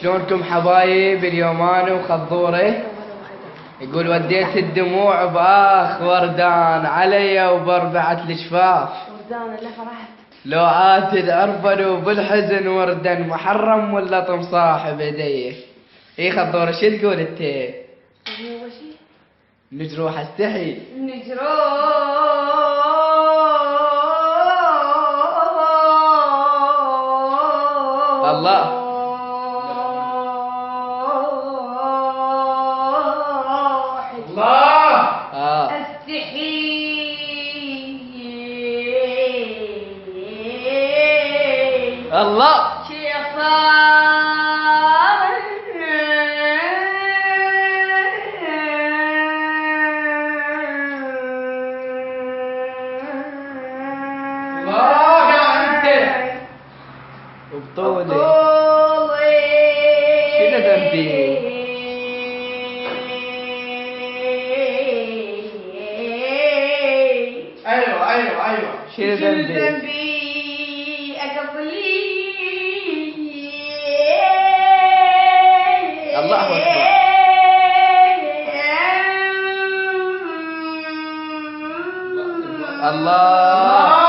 شلونكم حبايب؟ اليوم انا وخضوره يقول وديت الدموع باخ وردان علي وبربعة الشفاف. وردان اللي فرحت لو عات الاربل وبالحزن وردا محرم ولا طم صاحب يديه. اي خضوره شو تقول انت؟ هو شي نجروح استحي الله الله اه استحي الله الله يا انت وبطولي شنو ذنبي؟ ايوه شنو ذنبي؟ اقبلي الله اكبر الله